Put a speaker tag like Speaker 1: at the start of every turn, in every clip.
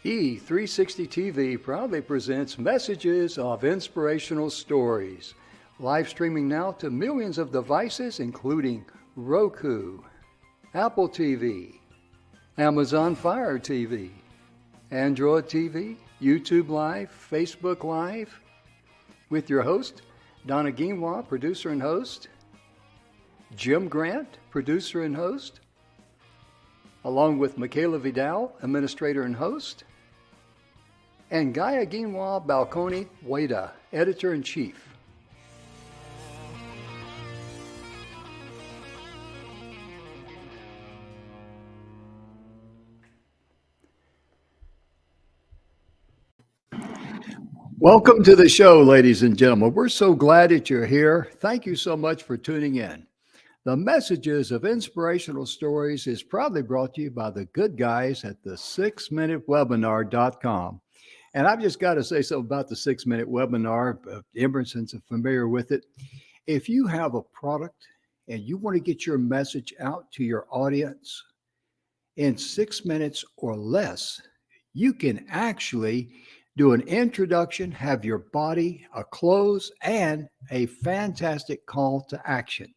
Speaker 1: E360 TV proudly presents messages of inspirational stories. Live streaming now to millions of devices, including Roku, Apple TV, Amazon Fire TV, Android TV, YouTube Live, Facebook Live, with your host, Donna Guimwa, producer and host, Jim Grant, producer and host, along with Michaela Vidal, administrator and host, and Gaia Guimwa Balconi Wada, editor-in-chief. Welcome to the show, ladies and gentlemen. We're so glad that you're here. Thank you so much for tuning in. The Messages of Inspirational Stories is proudly brought to you by the good guys at the 6minutewebinar.com. And I've just got to say something about the 6-minute webinar. Emerson's familiar with it. If you have a product and you want to get your message out to your audience in 6 minutes or less, you can actually do an introduction, have your body, a close, and a fantastic call to action.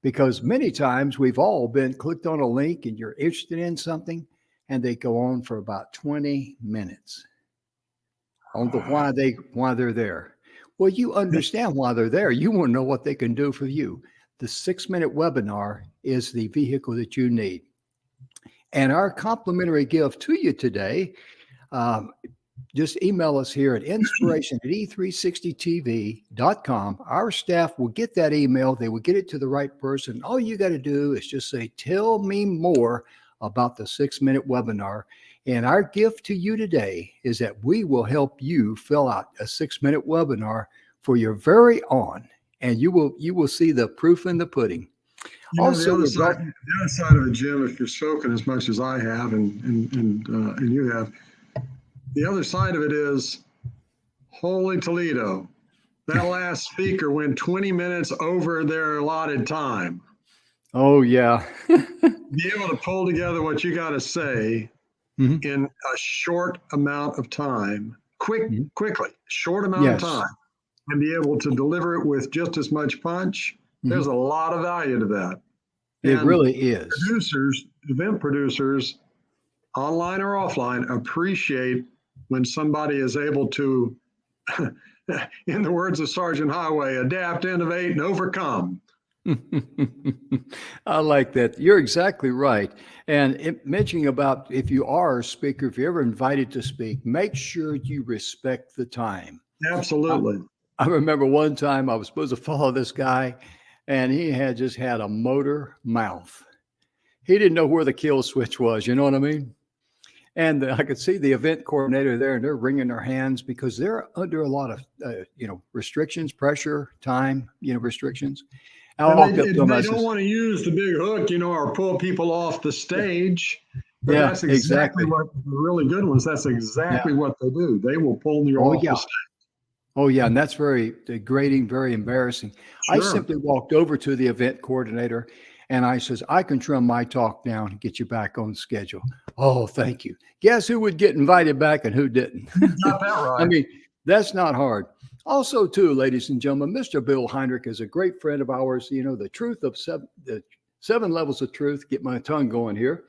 Speaker 1: Because many times we've all been clicked on a link and you're interested in something, and they go on for about 20 minutes on the why they're there. Well, you understand why they're there. You want to know what they can do for you. The 6-minute webinar is the vehicle that you need. And our complimentary gift to you today, just email us here at inspiration@e360tv.com. Our staff will get that email. They will get it to the right person. All you got to do is just say, tell me more about the 6-minute webinar. And our gift to you today is that we will help you fill out a 6-minute webinar for your very own. And you will see the proof in the pudding.
Speaker 2: You know, the other side of it, Jim, if you're soaking as much as I have and you have, the other side of it is, holy Toledo, that last speaker went 20 minutes over their allotted time.
Speaker 1: Oh, yeah.
Speaker 2: Be able to pull together what you got to say in a short amount of time, quickly, short amount of time, and be able to deliver it with just as much punch. There's a lot of value to that.
Speaker 1: It really is.
Speaker 2: Event producers, online or offline, appreciate when somebody is able to, in the words of Sergeant Highway, adapt, innovate, and overcome.
Speaker 1: I like that. You're exactly right. And mentioning about if you are a speaker, if you're ever invited to speak, make sure you respect the time.
Speaker 2: Absolutely.
Speaker 1: I remember one time I was supposed to follow this guy, and he had just had a motor mouth. He didn't know where the kill switch was. You know what I mean? And I could see the event coordinator there, and they're wringing their hands because they're under a lot of, restrictions, pressure, time, restrictions.
Speaker 2: They don't want to use the big hook, or pull people off the stage. But that's exactly what the really good ones. That's exactly what they do. They will pull you off the stage.
Speaker 1: Oh, yeah. And that's very degrading, very embarrassing. Sure. I simply walked over to the event coordinator and I says, I can trim my talk down and get you back on schedule. Oh, thank you. Guess who would get invited back and who didn't?
Speaker 2: Got that right.
Speaker 1: I mean, that's not hard. Also, too, ladies and gentlemen, Mr. Bill Heinrich is a great friend of ours. The truth of the 7 levels of truth. Get my tongue going here.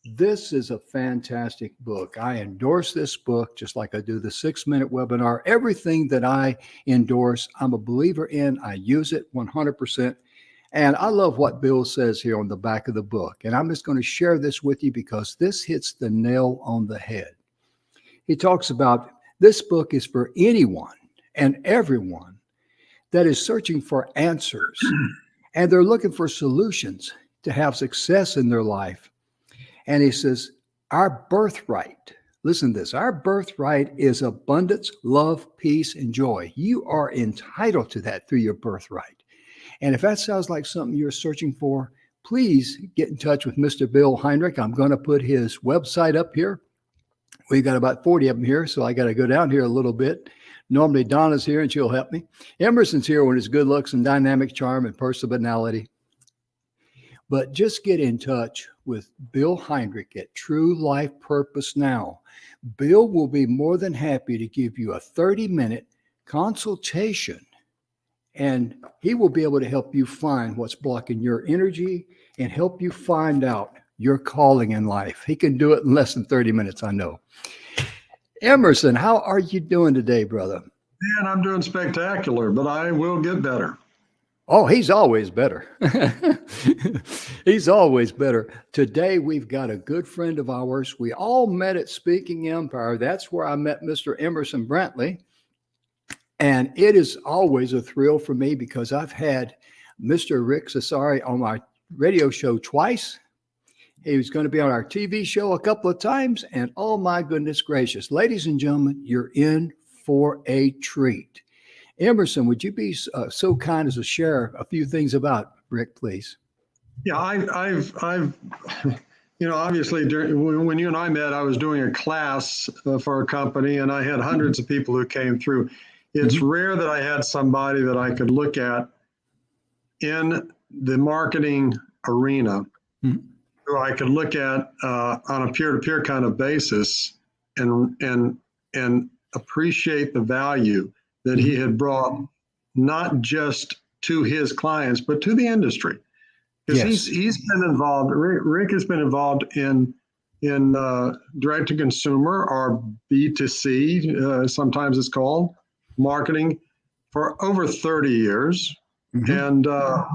Speaker 1: This is a fantastic book. I endorse this book just like I do the 6-minute webinar. Everything that I endorse, I'm a believer in. I use it 100%. And I love what Bill says here on the back of the book. And I'm just going to share this with you because this hits the nail on the head. He talks about this book is for anyone and everyone that is searching for answers and they're looking for solutions to have success in their life. And he says, our birthright, listen to this, our birthright is abundance, love, peace, and joy. You are entitled to that through your birthright. And if that sounds like something you're searching for, please get in touch with Mr. Bill Heinrich. I'm going to put his website up here. We've got about 40 of them here, so I got to go down here a little bit. Normally, Donna's here, and she'll help me. Emerson's here with his good looks and dynamic charm and personality. But just get in touch with Bill Heinrich at True Life Purpose Now. Bill will be more than happy to give you a 30-minute consultation, and he will be able to help you find what's blocking your energy and help you find out your calling in life. He can do it in less than 30 minutes, I know. Emerson, how are you doing today, brother?
Speaker 2: Man, I'm doing spectacular, but I will get better.
Speaker 1: Oh, he's always better. He's always better. Today, we've got a good friend of ours. We all met at Speaking Empire. That's where I met Mr. Emerson Brantley. And it is always a thrill for me because I've had Mr. Rick Cesari on my radio show twice. He was going to be on our TV show a couple of times. And oh, my goodness gracious, ladies and gentlemen, you're in for a treat. Emerson, would you be so kind as to share a few things about Rick, please?
Speaker 2: Yeah, I've obviously when you and I met, I was doing a class for a company, and I had hundreds of people who came through. It's rare that I had somebody that I could look at in the marketing arena, who I could look at on a peer-to-peer kind of basis, and appreciate the value that he had brought, not just to his clients, but to the industry. Because he's been involved, Rick has been involved in direct to consumer, or B2C, sometimes it's called, marketing, for over 30 years. And, one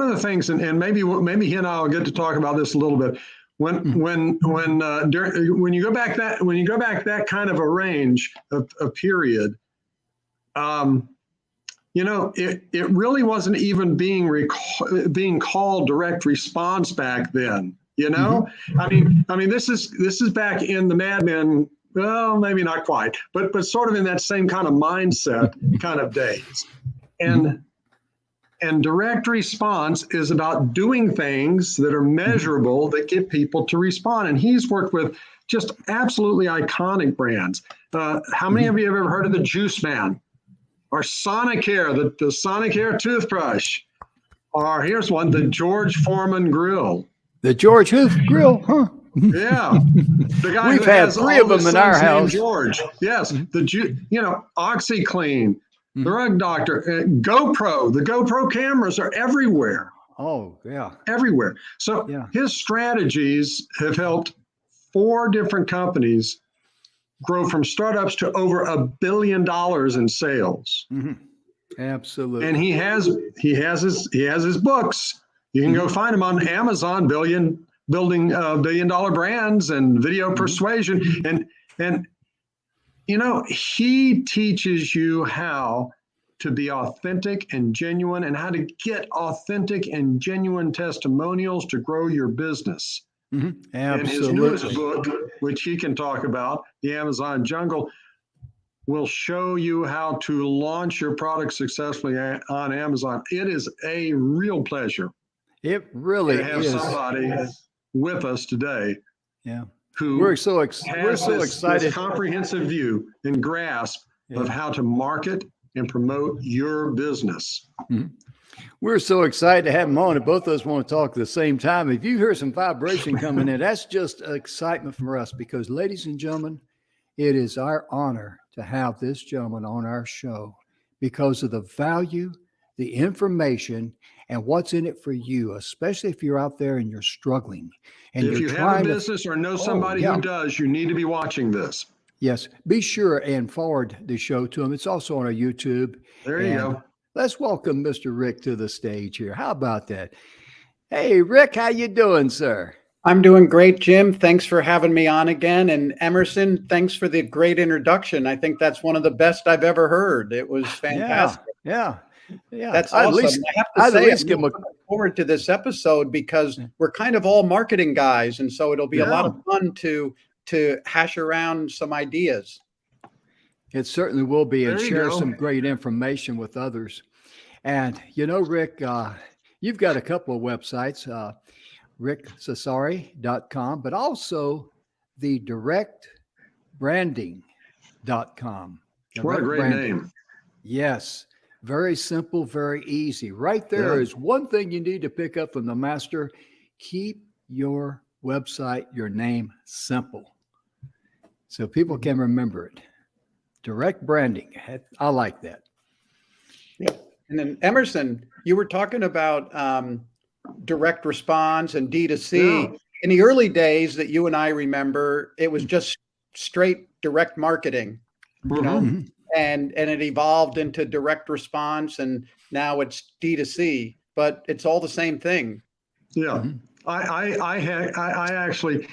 Speaker 2: of the things, and maybe he and I will get to talk about this a little bit. When you go back that kind of a range of period, it really wasn't even being called direct response back then. I mean, this is back in the Mad Men. Well, maybe not quite, but sort of in that same kind of mindset kind of days. And direct response is about doing things that are measurable that get people to respond. And he's worked with just absolutely iconic brands. How many of you have ever heard of the Juice Man? Or Sonicare, the Sonicare toothbrush? Or here's one, the George Foreman Grill.
Speaker 1: The George Hoof Grill, huh?
Speaker 2: Yeah. The guy
Speaker 1: We've had three of them in our house.
Speaker 2: George. Yes. OxyClean. The Rug Doctor, GoPro, the GoPro cameras are everywhere.
Speaker 1: Oh, yeah.
Speaker 2: Everywhere. So his strategies have helped 4 different companies grow from startups to over $1 billion in sales.
Speaker 1: Absolutely.
Speaker 2: And he has his books. You can go find them on Amazon, building $1 billion brands and video persuasion. And he teaches you how to be authentic and genuine, and how to get authentic and genuine testimonials to grow your business.
Speaker 1: Absolutely.
Speaker 2: And his newest book, which he can talk about, The Amazon Jungle, will show you how to launch your product successfully on Amazon. It is a real pleasure.
Speaker 1: It really
Speaker 2: to have
Speaker 1: is.
Speaker 2: Somebody with us today.
Speaker 1: Yeah.
Speaker 2: Who
Speaker 1: we're so excited.
Speaker 2: This comprehensive view and grasp of how to market and promote your business.
Speaker 1: We're so excited to have him on, and both of us want to talk at the same time. If you hear some vibration coming in, that's just excitement from us, because, ladies and gentlemen, it is our honor to have this gentleman on our show because of the value, the information, and what's in it for you, especially if you're out there and you're struggling. And
Speaker 2: if you have a business or know somebody who does, you need to be watching this.
Speaker 1: Yes. Be sure and forward the show to them. It's also on our YouTube.
Speaker 2: There you go.
Speaker 1: Let's welcome Mr. Rick to the stage here. How about that? Hey, Rick, how you doing, sir?
Speaker 3: I'm doing great, Jim. Thanks for having me on again. And Emerson, thanks for the great introduction. I think that's one of the best I've ever heard. It was fantastic.
Speaker 1: Yeah.
Speaker 3: That's awesome. I have to say, I'm looking forward to this episode because we're kind of all marketing guys. And so it'll be a lot of fun to hash around some ideas.
Speaker 1: It certainly will be, and share some great information with others. And, Rick, you've got a couple of websites, rickcesari.com, but also the directbranding.com.
Speaker 2: What a great name.
Speaker 1: Yes. Very simple, very easy. Right there is one thing you need to pick up from the master. Keep your website, your name simple, so people can remember it. Direct branding. I like that.
Speaker 3: Yep. And then Emerson, you were talking about direct response and D2C. Yeah. In the early days that you and I remember, it was just straight direct marketing, you know, and it evolved into direct response, and now it's D2C, but it's all the same thing.
Speaker 2: Yeah. I actually,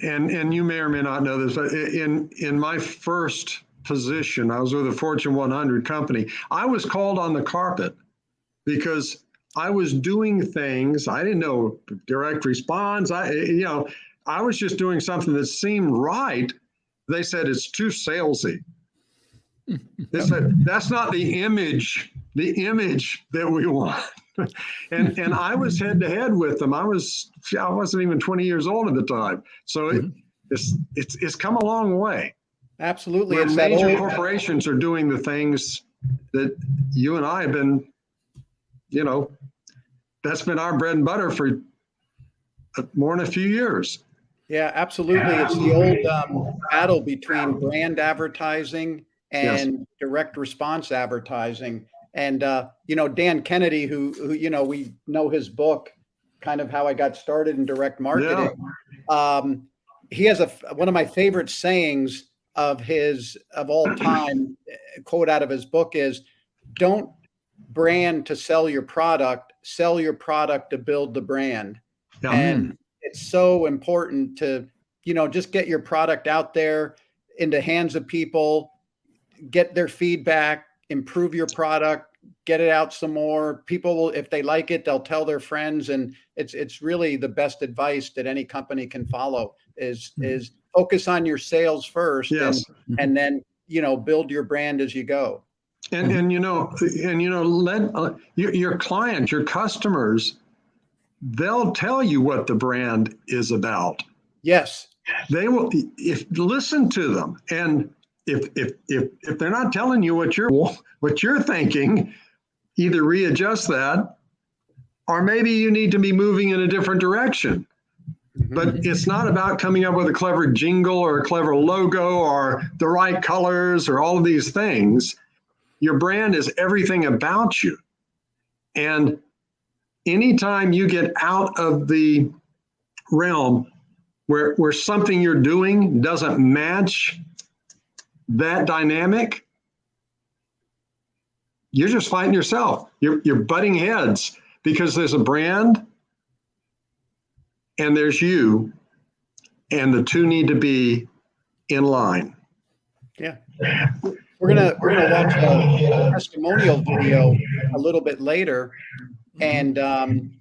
Speaker 2: and you may or may not know this, but in my first position, I was with a Fortune 100 company. I was called on the carpet because I was doing things I didn't know direct response. I was just doing something that seemed right. They said it's too salesy. They said that's not the image that we want. and I was head to head with them. I wasn't even 20 years old at the time. So it's come a long way.
Speaker 3: Absolutely.
Speaker 2: Where major corporations are doing the things that you and I have been, that's been our bread and butter for more than a few years.
Speaker 3: Yeah, absolutely. It's the old battle between brand advertising and direct response advertising. And, Dan Kennedy, who, we know his book, kind of how I got started in direct marketing. Yeah. He has one of my favorite sayings of all time, quote out of his book is, don't brand to sell your product, sell your product to build the brand. Yeah. And it's so important to, just get your product out there in the hands of people, get their feedback, improve your product, get it out some more. People will, if they like it, they'll tell their friends. And it's really the best advice that any company can follow is focus on your sales first. Yes. And then, build your brand as you go.
Speaker 2: And let your clients, your customers, they'll tell you what the brand is about.
Speaker 3: Yes.
Speaker 2: They will, listen to them. And if they're not telling you what you're thinking, either readjust that, or maybe you need to be moving in a different direction. But it's not about coming up with a clever jingle or a clever logo or the right colors or all of these things. Your brand is everything about you. And anytime you get out of the realm where something you're doing doesn't match that dynamic, you're just fighting yourself. You're butting heads because there's a brand and there's you, and the two need to be in line.
Speaker 3: Yeah. We're gonna watch a testimonial video a little bit later, and
Speaker 2: you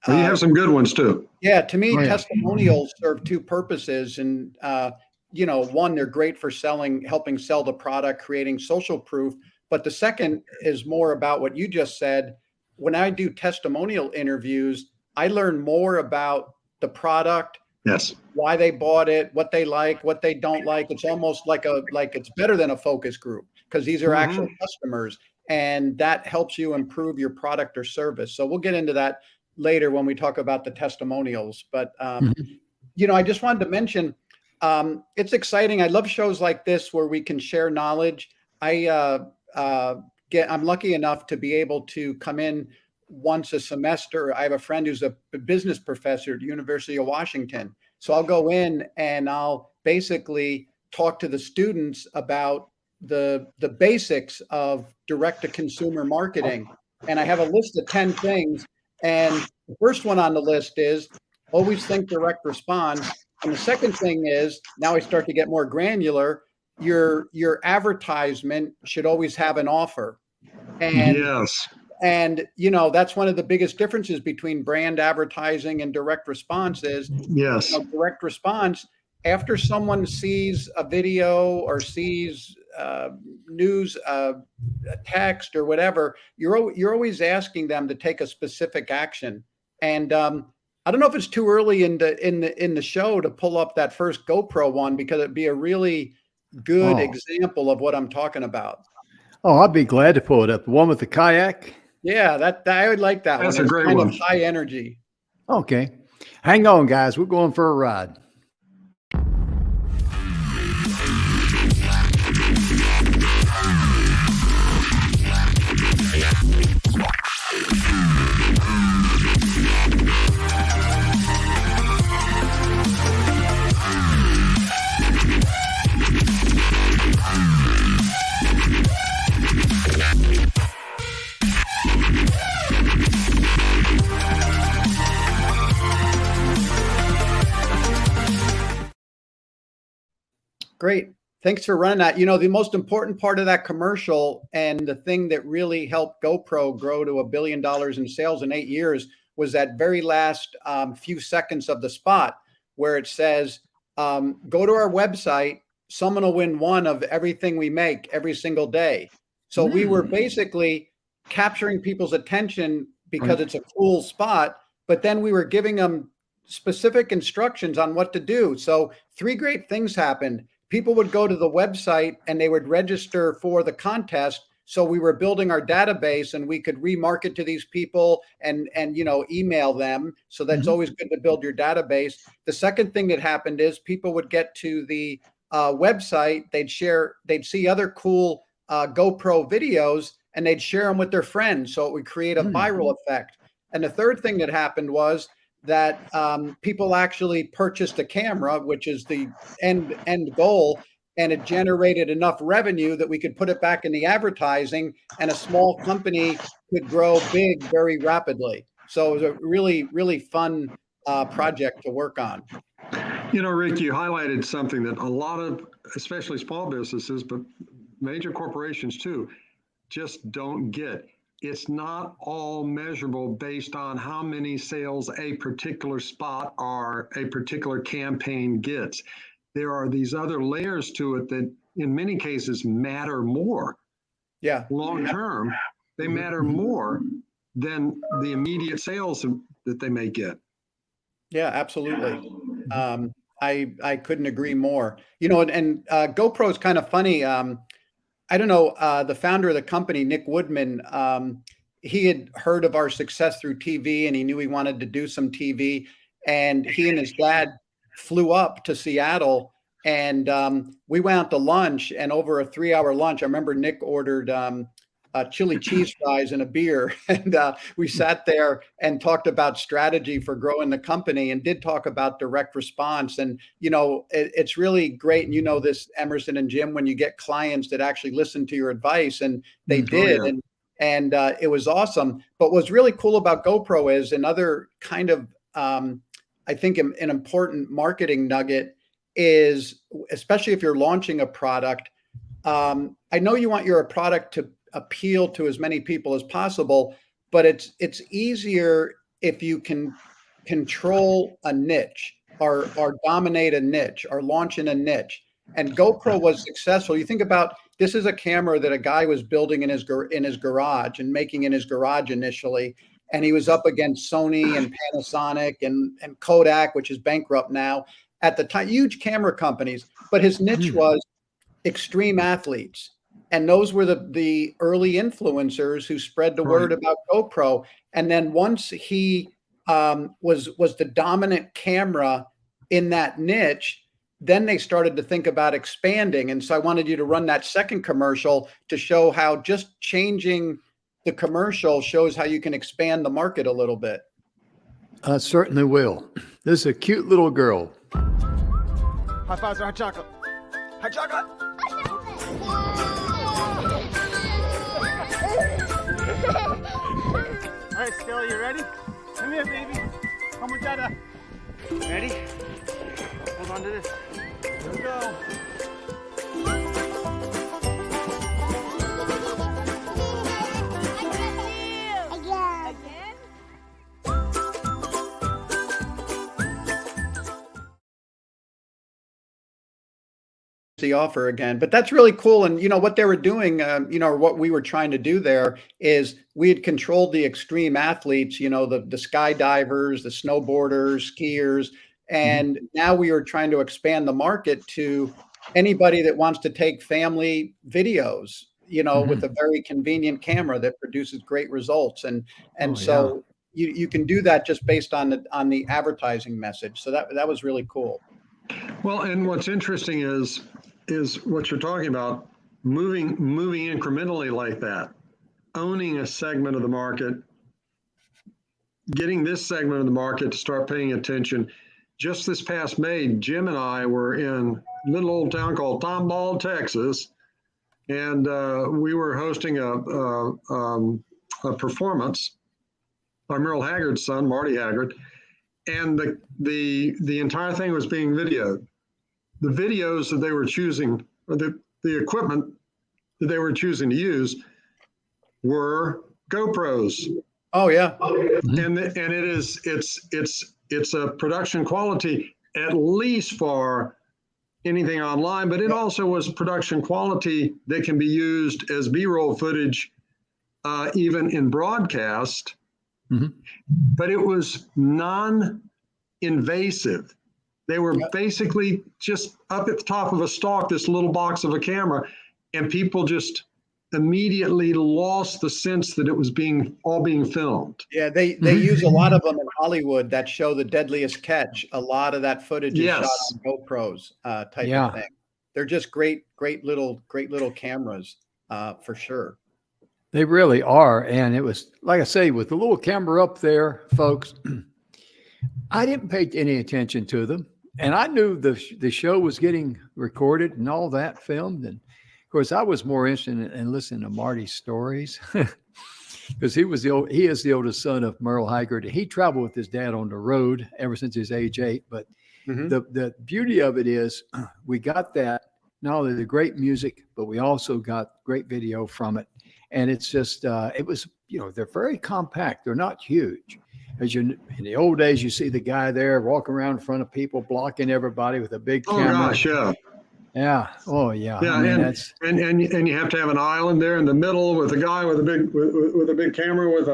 Speaker 2: have some good ones too.
Speaker 3: Yeah, to me, testimonials serve two purposes, and one, they're great for helping sell the product, creating social proof. But the second is more about what you just said. When I do testimonial interviews, I learn more about the product,
Speaker 2: yes,
Speaker 3: why they bought it, what they like, what they don't like. It's almost like it's better than a focus group because these are actual customers, and that helps you improve your product or service. So we'll get into that later when we talk about the testimonials. But I just wanted to mention, it's exciting. I love shows like this where we can share knowledge. I'm lucky enough to be able to come in once a semester. I have a friend who's a business professor at the University of Washington. So I'll go in and I'll basically talk to the students about the basics of direct-to-consumer marketing. And I have a list of 10 things. And the first one on the list is always think direct response. And the second thing is, now I start to get more granular, your advertisement should always have an offer. And
Speaker 2: yes.
Speaker 3: And, that's one of the biggest differences between brand advertising and direct response is direct response. After someone sees a video or sees news, text or whatever, you're always asking them to take a specific action. And I don't know if it's too early in the show to pull up that first GoPro one, because it'd be a really good example of what I'm talking about.
Speaker 1: Oh, I'd be glad to pull it up. The one with the kayak.
Speaker 3: Yeah, that I would like that
Speaker 2: That's
Speaker 3: one.
Speaker 2: a
Speaker 3: It's
Speaker 2: great
Speaker 3: kind
Speaker 2: one.
Speaker 3: of high energy.
Speaker 1: Okay. Hang on, guys. We're going for a ride.
Speaker 3: Great. Thanks for running that. You know, the most important part of that commercial and the thing that really helped GoPro grow to $1 billion in sales in 8 years was that very last few seconds of the spot where it says, go to our website, someone will win one of everything we make every single day. So we were basically capturing people's attention because it's a cool spot, but then we were giving them specific instructions on what to do. So 3 great things happened. People would go to the website and they would register for the contest. So we were building our database and we could remarket to these people and you know, email them. So that's always good to build your database. The second thing that happened is people would get to the website, they'd see other cool GoPro videos and they'd share them with their friends. So it would create a viral effect. And the third thing that happened was that people actually purchased a camera, which is the end goal, and it generated enough revenue that we could put it back in the advertising, and a small company could grow big very rapidly. So it was a really, really fun project to work on.
Speaker 2: You know, Rick, you highlighted something that a lot of, especially small businesses, but major corporations too, just don't get. It's not all measurable based on how many sales a particular spot or a particular campaign gets. There are these other layers to it that in many cases matter more.
Speaker 3: Yeah.
Speaker 2: Long term, they matter more than the immediate sales that they may get.
Speaker 3: Yeah, absolutely. I couldn't agree more. You know, and GoPro is kind of funny. I don't know, the founder of the company, Nick Woodman, he had heard of our success through TV and he knew he wanted to do some TV. And he and his dad flew up to Seattle and we went out to lunch, and over a 3-hour lunch, I remember Nick ordered chili cheese fries and a beer. And we sat there and talked about strategy for growing the company and did talk about direct response. And, you know, it's really great. And you know this, Emerson and Jim, when you get clients that actually listen to your advice, and they did.
Speaker 2: Yeah.
Speaker 3: And it was awesome. But what's really cool about GoPro is another kind of, I think an important marketing nugget is, especially if you're launching a product, I know you want your product to appeal to as many people as possible, but it's easier if you can control a niche or dominate a niche or launch in a niche. And GoPro was successful. You think about, this is a camera that a guy was building in his garage and making in his garage initially, and he was up against Sony and Panasonic and Kodak, which is bankrupt now at the time, huge camera companies. But his niche was extreme athletes. And those were the early influencers who spread the word about GoPro. And then once he was the dominant camera in that niche, then they started to think about expanding. And so I wanted you to run that second commercial to show how just changing the commercial shows how you can expand the market a little bit.
Speaker 1: I certainly will. This is a cute little girl.
Speaker 4: High fives or hot chocolate? Hot chocolate! All right, Stella, you ready? Come here, baby. Come with Dada. Ready? Hold on to this. Here we go.
Speaker 3: The offer again, but that's really cool. And you know what they were doing, you know, or what we were trying to do there is we had controlled the extreme athletes, you know, the skydivers, the snowboarders, skiers, and now we were trying to expand the market to anybody that wants to take family videos. with a very convenient camera that produces great results. And
Speaker 1: Oh,
Speaker 3: so you can do that just based on the advertising message. So that was really cool.
Speaker 2: Well, and what's interesting is what you're talking about, moving incrementally like that, owning a segment of the market, getting this segment of the market to start paying attention. Just this past May, Jim and I were in a little old town called Tomball, Texas, and we were hosting a performance by Merle Haggard's son, Marty Haggard, and the entire thing was being videoed. The videos that they were choosing, or the equipment that they were choosing to use, were GoPros.
Speaker 3: Oh yeah.
Speaker 2: And it's a production quality at least for anything online, but it also was production quality that can be used as B-roll footage, even in broadcast. But it was non-invasive. They were basically just up at the top of a stalk, this little box of a camera, and people just immediately lost the sense that it was all being filmed.
Speaker 3: Yeah, they use a lot of them in Hollywood that show The Deadliest Catch. A lot of that footage is shot on GoPros type of thing. They're just great little cameras for sure.
Speaker 1: They really are. And it was, like I say, with the little camera up there, folks, I didn't pay any attention to them. And I knew the show was getting recorded and all that filmed. And of course, I was more interested in listening to Marty's stories because he is the oldest son of Merle Haggard. He traveled with his dad on the road ever since his age 8. But the beauty of it is we got that, not only the great music, but we also got great video from it. And it's just, it was, they're very compact. They're not huge. In the old days, you see the guy there walking around in front of people, blocking everybody with a big camera.
Speaker 2: Oh gosh, yeah.
Speaker 1: Yeah. Oh yeah.
Speaker 2: Yeah,
Speaker 1: I mean,
Speaker 2: and you have to have an island there in the middle with a guy with a big camera with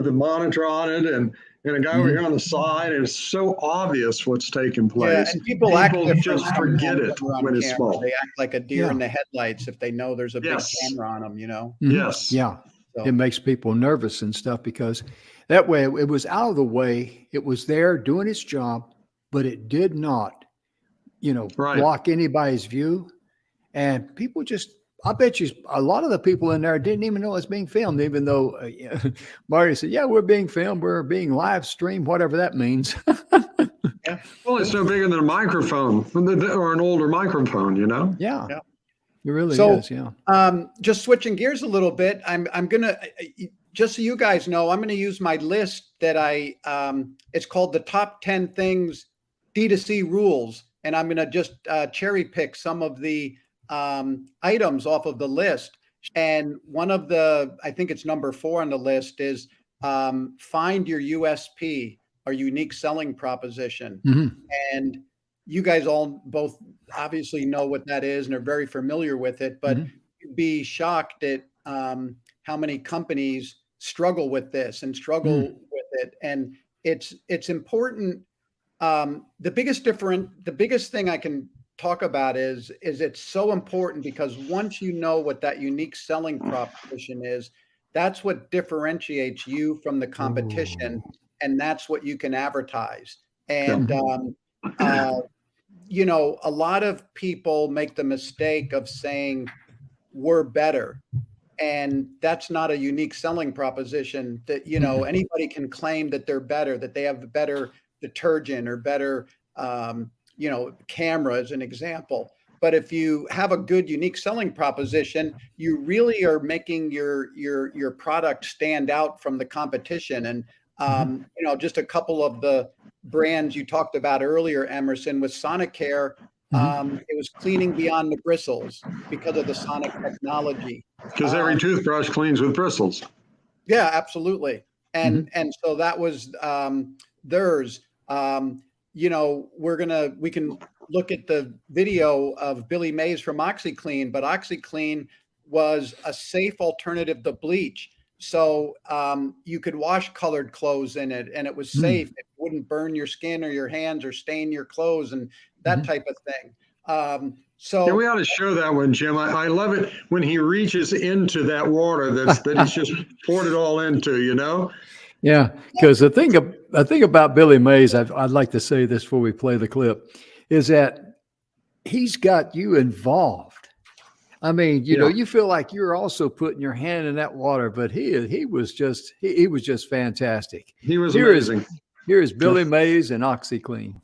Speaker 2: a monitor on it, and a guy over here on the side. And it's so obvious what's taking place.
Speaker 3: Yeah, and people
Speaker 2: just forget it when it's small.
Speaker 3: They act like a deer in the headlights if they know there's a big camera on them.
Speaker 2: Yes.
Speaker 1: Yeah.
Speaker 3: So.
Speaker 1: It makes people nervous and stuff because that way it was out of the way. It was there doing its job, but it did not, block anybody's view. And people I bet you a lot of the people in there didn't even know it's being filmed, even though Marty said, yeah, we're being filmed. We're being live streamed, whatever that means.
Speaker 3: Yeah.
Speaker 2: Well, it's no bigger than a microphone or an older microphone,
Speaker 1: Yeah. It really is. Yeah.
Speaker 3: Just switching gears a little bit. I'm going to, just so you guys know, I'm going to use my list that it's called the top 10 things D2C rules. And I'm going to just cherry pick some of the items off of the list. And one of I think it's number 4 on the list is find your USP or unique selling proposition. And you guys all both obviously know what that is and are very familiar with it, but you'd be shocked at how many companies struggle with this and struggle with it. And it's important. The biggest thing I can talk about is it's so important because once you know what that unique selling proposition is, that's what differentiates you from the competition. And that's what you can advertise. And, a lot of people make the mistake of saying we're better. And that's not a unique selling proposition that, anybody can claim that they're better, that they have better detergent or better, camera as an example. But if you have a good unique selling proposition, you really are making your product stand out from the competition. And, just a couple of the brands you talked about earlier, Emerson, with Sonicare, it was cleaning beyond the bristles because of the Sonic technology.
Speaker 2: Because every toothbrush cleans with bristles.
Speaker 3: Yeah, absolutely. And so that was theirs. We can look at the video of Billy Mays from OxyClean, but OxyClean was a safe alternative to bleach. So you could wash colored clothes in it and it was safe. It wouldn't burn your skin or your hands or stain your clothes and that type of thing. So
Speaker 2: we ought to show that one, Jim. I love it when he reaches into that water that he's just poured it all into, you know?
Speaker 1: Yeah, because the thing about Billy Mays, I'd like to say this before we play the clip, is that he's got you involved. I mean, you know, you feel like you're also putting your hand in that water, but he was just fantastic.
Speaker 2: He was amazing.
Speaker 1: Here is Billy Mays and OxyClean.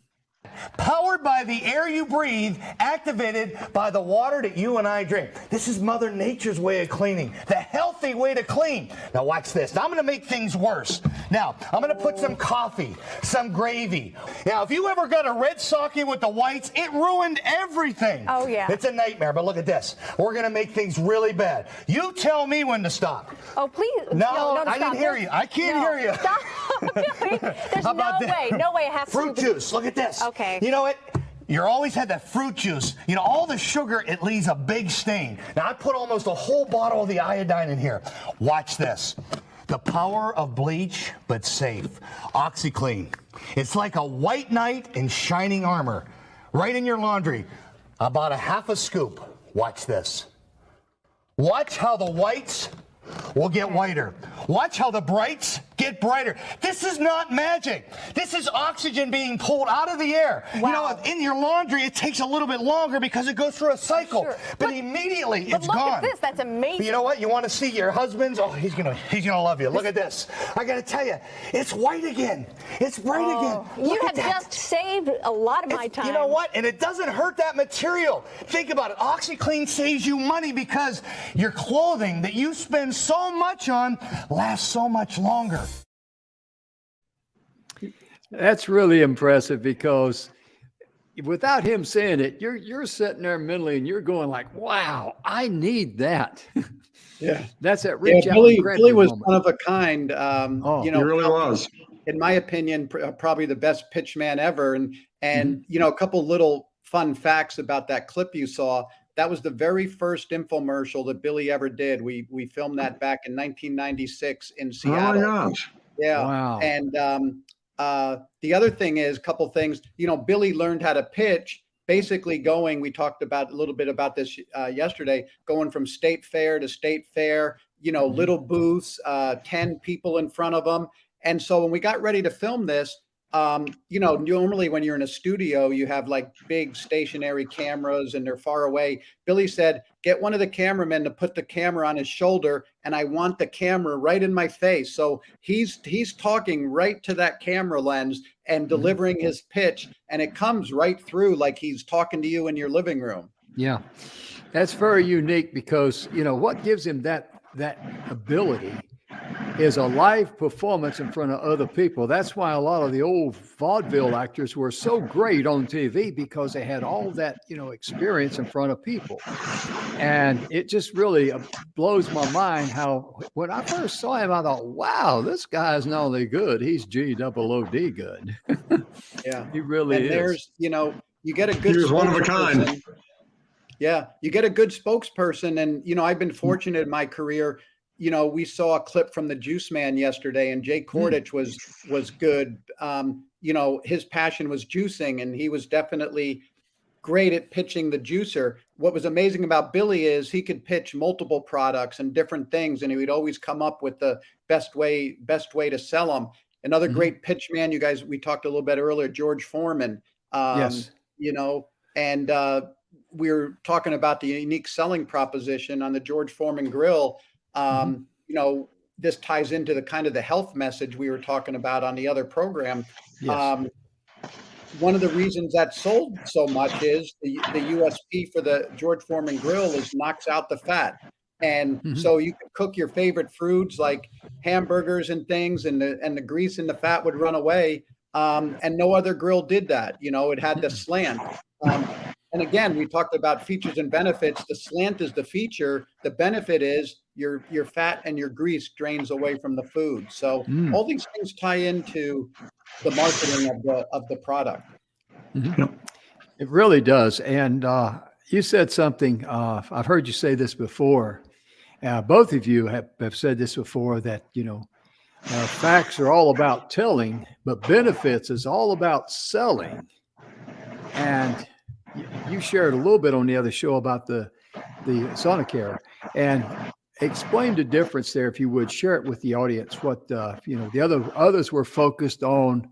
Speaker 5: Powered by the air you breathe, activated by the water that you and I drink. This is Mother Nature's way of cleaning, the healthy way to clean. Now watch this. Now I'm going to make things worse. Now I'm going to put some coffee, some gravy. Now if you ever got a red sake with the whites, it ruined everything.
Speaker 6: Oh yeah.
Speaker 5: It's a nightmare, but look at this. We're going to make things really bad. You tell me when to stop.
Speaker 6: Oh please.
Speaker 5: No, I didn't hear you. I can't hear you.
Speaker 6: Stop. Billy, there's
Speaker 5: How about
Speaker 6: no way it has
Speaker 5: fruit
Speaker 6: to
Speaker 5: juice. Look at this.
Speaker 6: Okay.
Speaker 5: You know what? You always had that fruit juice. You know, all the sugar, it leaves a big stain. Now, I put almost a whole bottle of the iodine in here. Watch this. The power of bleach, but safe. OxyClean. It's like a white knight in shining armor. Right in your laundry. About a half a scoop. Watch this. Watch how the whites will get whiter. Watch how the brights get brighter. This is not magic. This is oxygen being pulled out of the air.
Speaker 6: Wow.
Speaker 5: You know, in your laundry, it takes a little bit longer because it goes through a cycle.
Speaker 6: Sure.
Speaker 5: But immediately,
Speaker 6: But
Speaker 5: it's
Speaker 6: look
Speaker 5: gone.
Speaker 6: at this. That's amazing.
Speaker 5: But you know what? You want to see your husband's? Oh, he's gonna love you. Look at this. I got to tell you, it's white again. It's bright again.
Speaker 6: You
Speaker 5: Look
Speaker 6: have
Speaker 5: at that.
Speaker 6: just saved a lot of my time.
Speaker 5: You know what? And it doesn't hurt that material. Think about it. OxyClean saves you money because your clothing that you spend so much on lasts so much longer.
Speaker 1: That's really impressive because without him saying it, you're sitting there mentally and you're going like, "Wow, I need that."
Speaker 3: yeah,
Speaker 1: That's that reach out.
Speaker 3: Billy,
Speaker 1: and grab
Speaker 3: Billy
Speaker 1: you
Speaker 3: was
Speaker 1: moment.
Speaker 3: one of a kind. You know,
Speaker 2: He really was.
Speaker 3: in my opinion, probably the best pitch man ever. And you know, a couple little fun facts about that clip you saw. That was the very first infomercial that Billy ever did. We filmed that back in 1996 in Seattle.
Speaker 2: Oh my gosh.
Speaker 3: Yeah.
Speaker 1: Wow.
Speaker 3: And the other thing is a couple things, you know, Billy learned how to pitch basically going, we talked about a little bit about this yesterday, going from state fair to state fair, you know, little booths, 10 people in front of them. And so when we got ready to film this, you know, normally when you're in a studio, you have like big stationary cameras and they're far away. Billy said, get one of the cameramen to put the camera on his shoulder and I want the camera right in my face. So he's talking right to that camera lens and delivering his pitch and it comes right through like he's talking to you in your living room.
Speaker 1: Yeah, that's very unique because, you know, what gives him that ability is a live performance in front of other people. That's why a lot of the old vaudeville actors were so great on TV because they had all that, you know, experience in front of people. And it just really blows my mind how when I first saw him, I thought, wow, this guy's not only good, he's GOOD good.
Speaker 3: Yeah,
Speaker 1: He really
Speaker 3: and
Speaker 1: is.
Speaker 3: there's, you know, you get a good
Speaker 2: He was one of a kind.
Speaker 3: spokesperson. Yeah, you get a good spokesperson. And, you know, I've been fortunate in my career. You know, we saw a clip from the Juice Man yesterday and Jay Kordich was good. You know, his passion was juicing and he was definitely great at pitching the juicer. What was amazing about Billy is he could pitch multiple products and different things and he would always come up with the best way to sell them. Another great pitch man, you guys, we talked a little bit earlier, George Foreman.
Speaker 1: Yes.
Speaker 3: You know, and we were talking about the unique selling proposition on the George Foreman grill. You know, this ties into the kind of the health message we were talking about on the other program.
Speaker 1: Yes.
Speaker 3: One of the reasons that sold so much is the USP for the George Foreman grill is knocks out the fat. And so you could cook your favorite foods like hamburgers and things and the grease and the fat would run away. And no other grill did that. You know, it had the slant. And again, we talked about features and benefits. The slant is the feature. The benefit is your fat and your grease drains away from the food. So all these things tie into the marketing of the product.
Speaker 1: It really does. And you said something, I've heard you say this before. Both of you have said this before that, you know, facts are all about telling, but benefits is all about selling. And you shared a little bit on the other show about the Sonicare, and explain the difference there, if you would. Share it with the audience. What the others were focused on,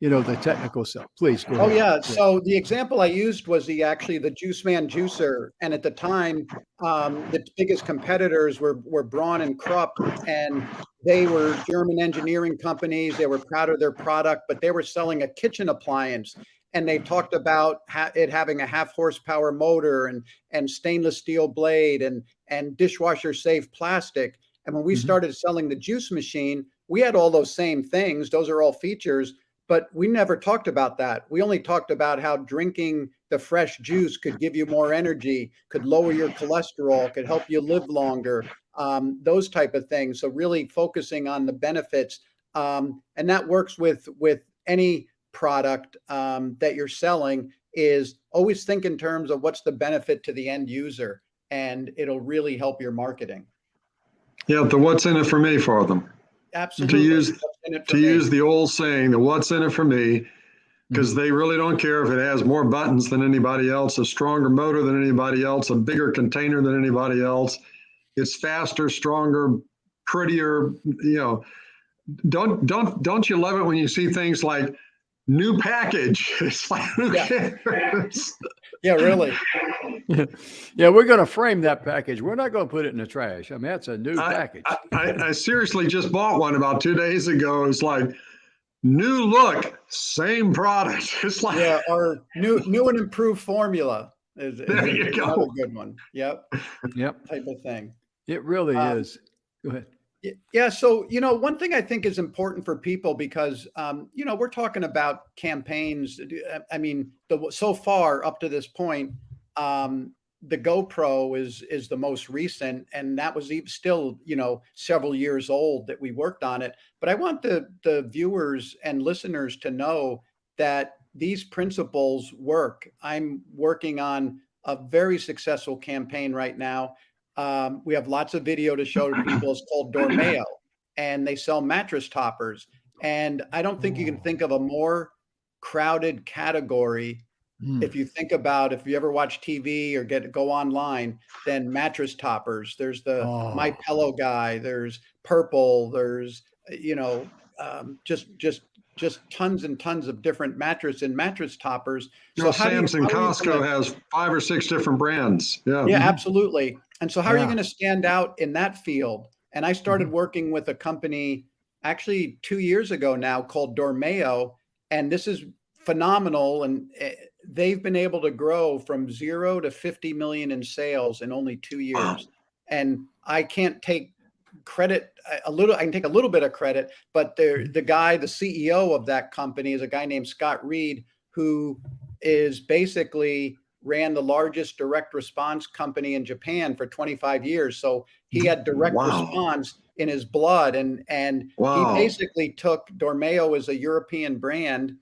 Speaker 1: the technical stuff. Please go
Speaker 3: Oh
Speaker 1: ahead.
Speaker 3: yeah. So the example I used was the Juice Man juicer, and at the time, the biggest competitors were Braun and Krupp, and they were German engineering companies. They were proud of their product, but they were selling a kitchen appliance, and they talked about it having a 0.5 horsepower motor and stainless steel blade and dishwasher safe plastic. And when we started selling the juice machine, we had all those same things. Those are all features. But we never talked about that. We only talked about how drinking the fresh juice could give you more energy, could lower your cholesterol, could help you live longer, those type of things. So really focusing on the benefits. And that works with any product that you're selling, is always think in terms of what's the benefit to the end user, and it'll really help your marketing.
Speaker 2: Yeah, the what's in it for me for them.
Speaker 3: Absolutely.
Speaker 2: To use the old saying, the what's in it for me, because they really don't care if it has more buttons than anybody else, a stronger motor than anybody else, a bigger container than anybody else. It's faster, stronger, prettier. Don't you love it when you see things like new package? It's like, who cares?
Speaker 3: Yeah, really.
Speaker 1: Yeah, we're going to frame that package. We're not going to put it in the trash. I mean, that's a new package.
Speaker 2: I seriously just bought one about 2 days ago. It's like, new look, same product. It's like,
Speaker 3: our new and improved formula is
Speaker 2: there you
Speaker 3: another
Speaker 2: go.
Speaker 3: good one. Yep.
Speaker 1: Yep.
Speaker 3: Type of thing.
Speaker 1: It really is. Go ahead.
Speaker 3: Yeah. So, one thing I think is important for people, because, we're talking about campaigns. I mean, so far up to this point, the GoPro is the most recent, and that was still, several years old that we worked on it. But I want the viewers and listeners to know that these principles work. I'm working on a very successful campaign right now. We have lots of video to show to people. It's called Dormeo, and they sell mattress toppers. And I don't think you can think of a more crowded category. If you think about, if you ever watch TV or go online, then mattress toppers. There's the My Pillow guy. There's Purple. There's just tons and tons of different mattress toppers. So
Speaker 2: Sam's Costco has 5 or 6 different brands. Yeah.
Speaker 3: Yeah, absolutely. And so how are you going to stand out in that field? And I started working with a company actually 2 years ago now called Dormeo, and this is phenomenal. And they've been able to grow from 0 to 50 million in sales in only 2 years. Wow. And I can't take credit I can take a little bit of credit, but the CEO of that company is a guy named Scott Reed, who is basically ran the largest direct response company in Japan for 25 years. So he had direct response in his blood. And he basically took Dormeo as a European brand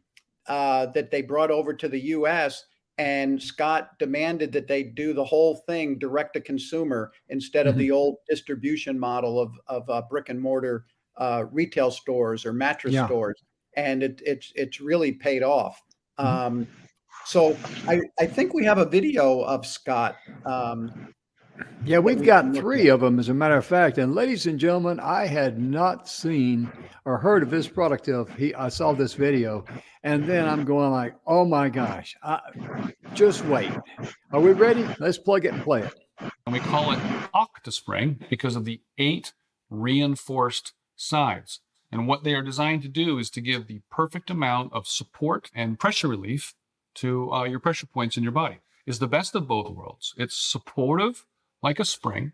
Speaker 3: that they brought over to the US, and Scott demanded that they do the whole thing direct to consumer instead of the old distribution model of brick and mortar retail stores or mattress stores. And it's really paid off. So I think we have a video of Scott.
Speaker 1: Yeah, we've got 3 of them, as a matter of fact. And ladies and gentlemen, I had not seen or heard of this product till I saw this video. And then I'm going like, oh my gosh, just wait. Are we ready? Let's plug it and play it.
Speaker 7: And we call it OctaSpring because of the 8 reinforced sides. And what they are designed to do is to give the perfect amount of support and pressure relief to your pressure points in your body. It's the best of both worlds. It's supportive like a spring,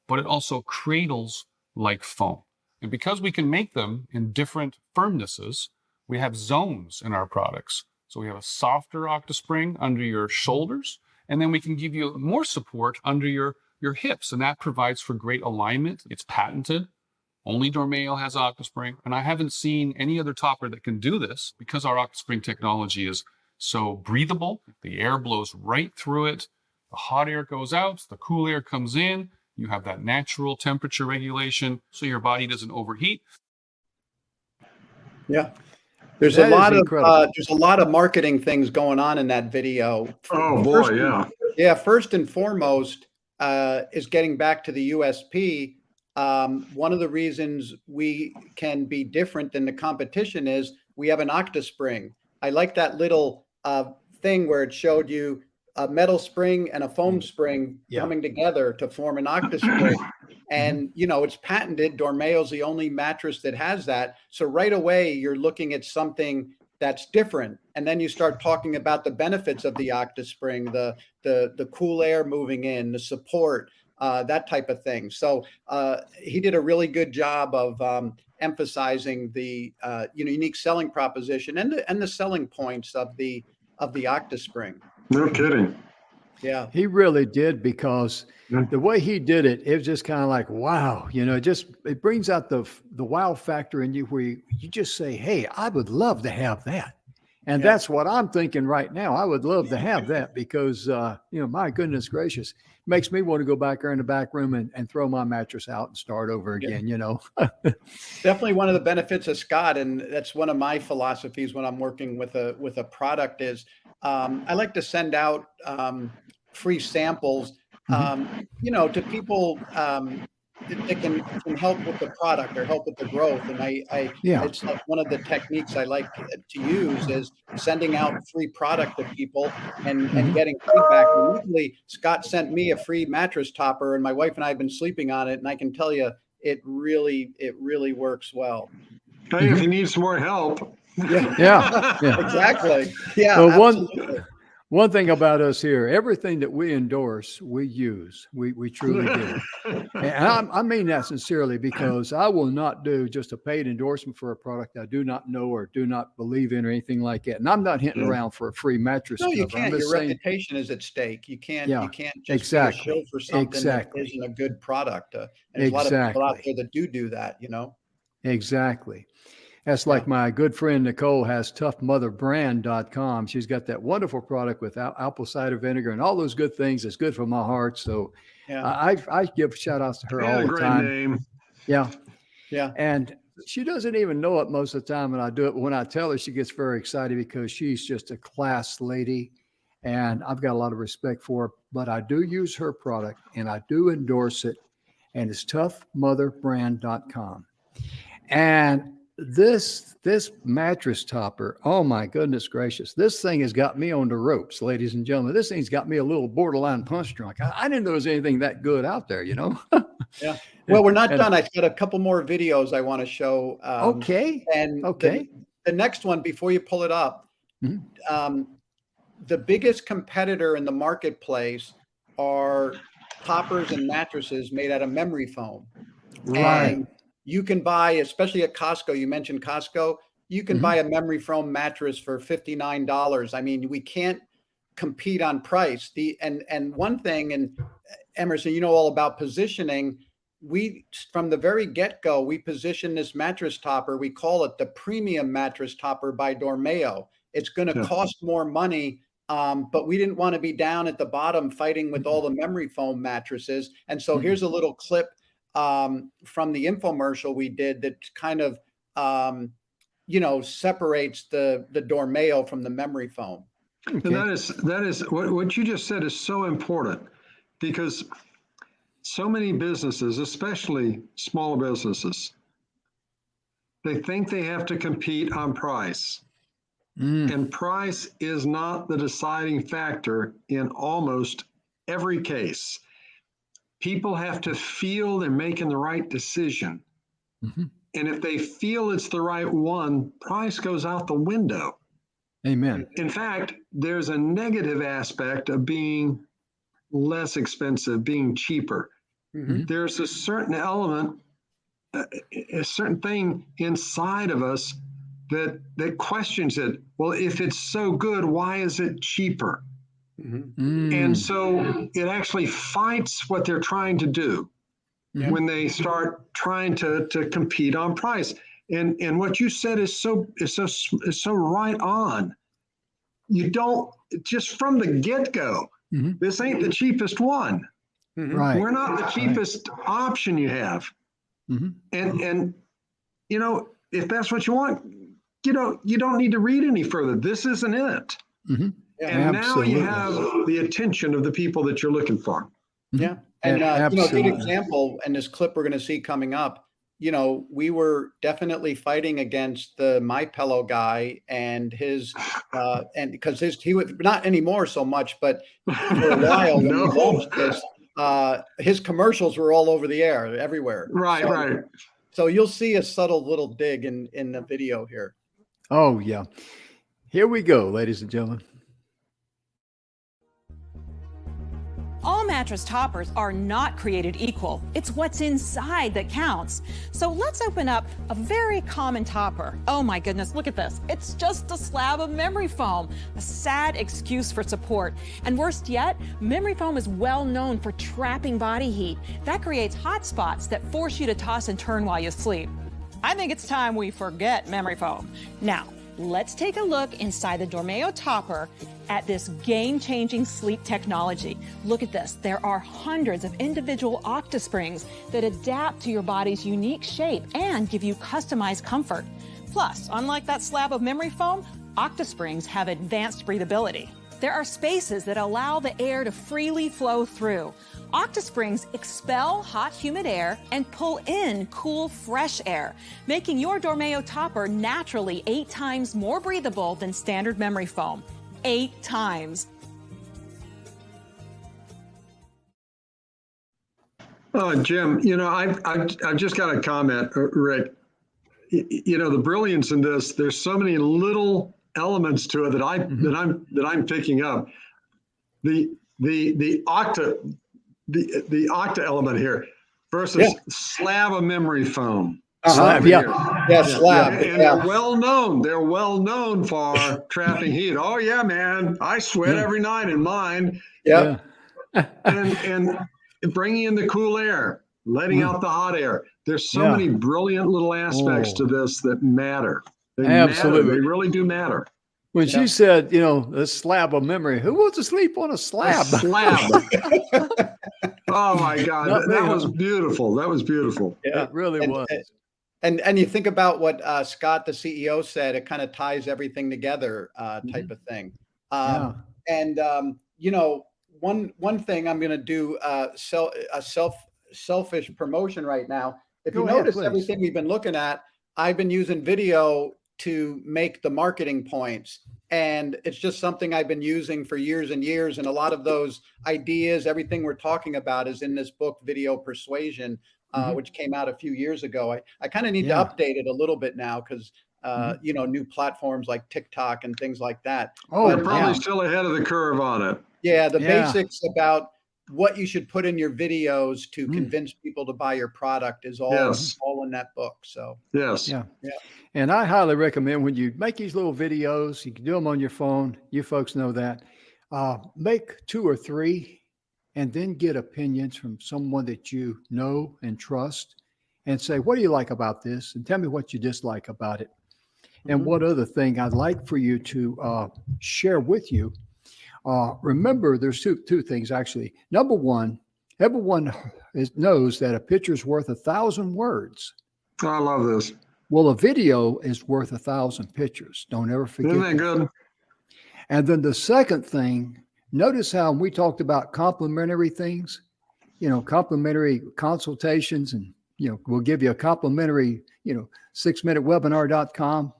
Speaker 7: but it also cradles like foam. And because we can make them in different firmnesses, we have zones in our products. So we have a softer OctaSpring under your shoulders, and then we can give you more support under your hips, and that provides for great alignment. It's patented. Only Dormeo has OctaSpring, and I haven't seen any other topper that can do this because our OctaSpring technology is so breathable. The air blows right through it. The hot air goes out, the cool air comes in. You have that natural temperature regulation so your body doesn't overheat.
Speaker 3: Yeah. There's
Speaker 1: That is
Speaker 3: a
Speaker 1: incredible.
Speaker 3: lot of marketing things going on in that video.
Speaker 2: Oh boy,
Speaker 3: First,
Speaker 2: yeah.
Speaker 3: yeah, first and foremost is getting back to the USP. One of the reasons we can be different than the competition is we have an octaspring. I like that little thing where it showed you a metal spring and a foam spring
Speaker 1: Yeah.
Speaker 3: coming together to form an octaspring. And, you know, it's patented. Dormeo's the only mattress that has that. So right away, you're looking at something that's different. And then you start talking about the benefits of the octaspring, the cool air moving in, the support, that type of thing. So he did a really good job of emphasizing the unique selling proposition and the selling points of the octaspring.
Speaker 2: No kidding.
Speaker 3: Yeah.
Speaker 1: He really did, because
Speaker 2: Yeah.
Speaker 1: the way he did it, it was just kind of like, wow, it brings out the wow factor in you, where you just say, hey, I would love to have that. And
Speaker 3: Yeah.
Speaker 1: that's what I'm thinking right now. I would love to have that, because, my goodness gracious, makes me want to go back there in the back room and throw my mattress out and start over again,
Speaker 3: Definitely one of the benefits of Scott, and that's one of my philosophies when I'm working with a product is I like to send out free samples, to people that can help with the product or help with the growth. And
Speaker 1: Yeah.
Speaker 3: it's like one of the techniques I like to use is sending out free product to people and getting feedback. And luckily, Scott sent me a free mattress topper, and my wife and I have been sleeping on it, and I can tell you, it really works well.
Speaker 2: Hey, if you need some more help.
Speaker 1: Yeah.
Speaker 3: Exactly. Yeah.
Speaker 1: Well,
Speaker 3: Absolutely.
Speaker 1: one thing about us here, everything that we endorse, we use. We truly do. And I mean that sincerely, because I will not do just a paid endorsement for a product I do not know or do not believe in or anything like that. And I'm not hitting around for a free mattress
Speaker 3: No, you
Speaker 1: cover. I'm
Speaker 3: can't.
Speaker 1: just
Speaker 3: Your
Speaker 1: saying,
Speaker 3: reputation is at stake. You can't.
Speaker 1: Yeah,
Speaker 3: You can't just
Speaker 1: exactly.
Speaker 3: be a show for something
Speaker 1: Exactly.
Speaker 3: that isn't a good product. And there's a lot of people out
Speaker 1: Exactly.
Speaker 3: there that do that.
Speaker 1: Exactly. That's
Speaker 3: Yeah.
Speaker 1: like my good friend Nicole has toughmotherbrand.com. She's got that wonderful product with apple cider vinegar and all those good things. It's good for my heart. So
Speaker 3: Yeah.
Speaker 1: I give shout outs to her
Speaker 2: Yeah,
Speaker 1: all the
Speaker 2: great
Speaker 1: time.
Speaker 2: name.
Speaker 1: Yeah.
Speaker 3: Yeah.
Speaker 1: And she doesn't even know it most of the time when I do it. But when I tell her, she gets very excited, because she's just a class lady. And I've got a lot of respect for her. But I do use her product and I do endorse it. And it's toughmotherbrand.com. And this mattress topper, oh my goodness gracious, this thing has got me on the ropes, ladies and gentlemen. This thing's got me a little borderline punch drunk. I didn't know there was anything that good out there,
Speaker 3: Yeah. Well, we're not
Speaker 1: And-
Speaker 3: done. I've got a couple more videos I want to show.
Speaker 1: Okay.
Speaker 3: And
Speaker 1: Okay.
Speaker 3: the next one, before you pull it up, the biggest competitor in the marketplace are toppers and mattresses made out of memory foam.
Speaker 1: Right.
Speaker 3: And you can buy, especially at Costco, you mentioned Costco, you can buy a memory foam mattress for $59. I mean, we can't compete on price. And one thing, and Emerson, you know all about positioning. We, from the very get-go, we position this mattress topper. We call it the premium mattress topper by Dormeo. It's going to cost more money, but we didn't want to be down at the bottom fighting with all the memory foam mattresses. And so here's a little clip from the infomercial we did that kind of, separates the Dormeo from the memory foam.
Speaker 2: And that is what you just said is so important, because so many businesses, especially small businesses, they think they have to compete on price. And price is not the deciding factor in almost every case. People have to feel they're making the right decision. And if they feel it's the right one, price goes out the window.
Speaker 1: Amen.
Speaker 2: In fact, there's a negative aspect of being less expensive, being cheaper. There's a certain element, a certain thing inside of us that questions it. Well, if it's so good, why is it cheaper? And so it actually fights what they're trying to do when they start trying to compete on price. And what you said is so right on. You don't, just from the get-go, this ain't the cheapest one.
Speaker 1: Right.
Speaker 2: We're not the cheapest option you have. And if that's what you want, you don't need to read any further. This isn't it.
Speaker 1: Mhm.
Speaker 2: And now you
Speaker 1: Absolutely.
Speaker 2: have the attention of the people that you're looking for.
Speaker 3: Yeah. And, a good
Speaker 1: Absolutely.
Speaker 3: example, and this clip we're going to see coming up, we were definitely fighting against the My Pillow guy and his, and because he was not anymore so much, but for a while when
Speaker 2: No.
Speaker 3: we launched this, his commercials were all over the air, everywhere.
Speaker 2: Right.
Speaker 3: So you'll see a subtle little dig in the video here.
Speaker 1: Oh, yeah. Here we go, ladies and gentlemen.
Speaker 8: All mattress toppers are not created equal. It's what's inside that counts. So let's open up a very common topper. Oh my goodness, look at this. It's just a slab of memory foam, a sad excuse for support. And worst yet, memory foam is well known for trapping body heat. That creates hot spots that force you to toss and turn while you sleep. I think it's time we forget memory foam. Now, let's take a look inside the Dormeo topper at this game-changing sleep technology. Look at this. There are hundreds of individual OctaSprings that adapt to your body's unique shape and give you customized comfort. Plus, unlike that slab of memory foam, OctaSprings have advanced breathability. There are spaces that allow the air to freely flow through. OctaSprings expel hot, humid air and pull in cool, fresh air, making your Dormeo topper naturally 8 times more breathable than standard memory foam. 8 times.
Speaker 2: Jim, I've just got a comment, Rick. The brilliance in this. There's so many little elements to it that I'm picking up. The octa element here versus slab of memory foam.
Speaker 1: Slab,
Speaker 3: Slab.
Speaker 2: And they're well known. They're well known for trapping heat. Oh yeah, man, I sweat every night in mine.
Speaker 3: Yeah.
Speaker 2: And bringing in the cool air, letting out the hot air. There's so many brilliant little aspects to this that matter. They
Speaker 1: Absolutely.
Speaker 2: matter. They really do matter.
Speaker 1: When she said, a slab of memory, who wants to sleep on a slab?
Speaker 2: A slab. Oh my God, that was beautiful. That was beautiful.
Speaker 3: Yeah.
Speaker 1: It really was.
Speaker 3: And you think about what Scott, the CEO, said. It kind of ties everything together, type of thing. And one thing I'm going to do selfish promotion right now. If you notice everything we've been looking at, I've been using video to make the marketing points. And it's just something I've been using for years and years. And a lot of those ideas, everything we're talking about is in this book, Video Persuasion, which came out a few years ago. I kind of need to update it a little bit now because, new platforms like TikTok and things like that.
Speaker 2: Oh, you're probably still ahead of the curve on it.
Speaker 3: Yeah, the basics about what you should put in your videos to convince people to buy your product is all in that book. So
Speaker 2: yes.
Speaker 1: Yeah. And I highly recommend when you make these little videos, you can do them on your phone. You folks know that. Make 2 or 3 and then get opinions from someone that you know and trust and say, what do you like about this? And tell me what you dislike about it. And what other thing I'd like for you to share with you. Remember, there's two things, actually. Number one, everyone knows that a picture's worth 1,000 words.
Speaker 2: I love this.
Speaker 1: Well, a video is worth 1,000 pictures. Don't ever forget
Speaker 2: Isn't that good?
Speaker 1: And then the second thing, notice how we talked about complimentary things, complimentary consultations, and, we'll give you a complimentary, 6minutewebinar.com.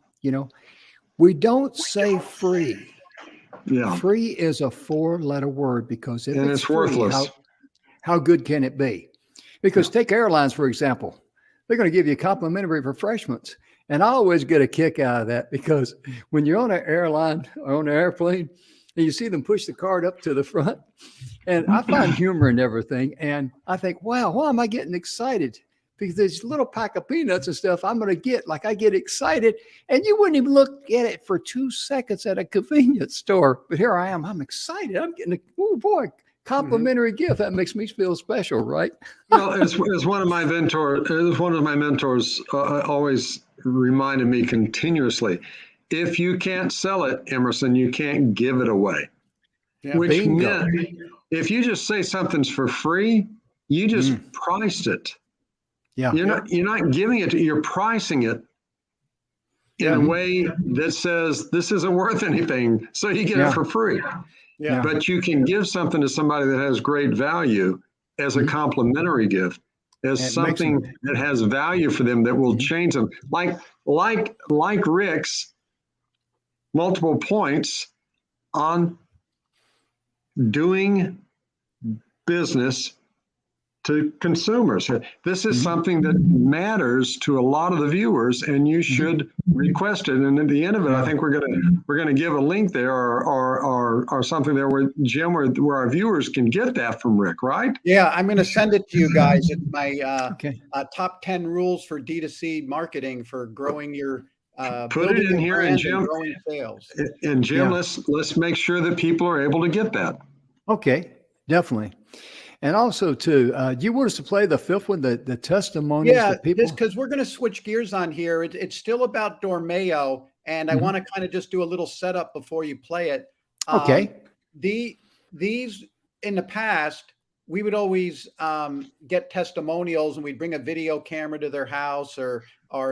Speaker 1: We don't say free.
Speaker 2: Yeah.
Speaker 1: Free is a 4-letter word because if it's free,
Speaker 2: worthless.
Speaker 1: How good can it be? Because take airlines, for example. They're going to give you complimentary refreshments. And I always get a kick out of that because when you're on an airline or on an airplane and you see them push the card up to the front, and I find humor in everything. And I think, wow, why am I getting excited? Because there's a little pack of peanuts and stuff I'm going to get. Like I get excited and you wouldn't even look at it for 2 seconds at a convenience store. But here I am. I'm excited. I'm getting complimentary gift. That makes me feel special, right?
Speaker 2: Well, as one of my mentors always reminded me continuously, if you can't sell it, Emerson, you can't give it away.
Speaker 3: Yeah.
Speaker 2: Which
Speaker 1: Bingo.
Speaker 2: meant if you just say something's for free, you just priced it.
Speaker 1: Yeah.
Speaker 2: You're not giving it, you're pricing it. in a way that says this isn't worth anything, so you get it for free.
Speaker 3: Yeah.
Speaker 2: But you can give something to somebody that has great value as a complimentary gift, as something that has value for them that will change them. Like Rick's multiple points on doing business to consumers. This is something that matters to a lot of the viewers, and you should request it. And at the end of it, I think we're gonna give a link there or something there where Jim, where our viewers can get that from Rick, right?
Speaker 3: Yeah, I'm going to send it to you guys. It's my top 10 rules for D2C marketing for growing your
Speaker 2: Put it in here, and Jim,
Speaker 3: growing sales.
Speaker 2: And Jim, let's make sure that people are able to get that.
Speaker 1: Okay, definitely. And also, too, do you want us to play the fifth one, the testimonies?
Speaker 3: Yeah,
Speaker 1: people?
Speaker 3: because we're going to switch gears on here. It's still about Dormeo, and I want to kind of just do a little setup before you play it.
Speaker 1: Okay.
Speaker 3: These in the past, we would always get testimonials, and we'd bring a video camera to their house, or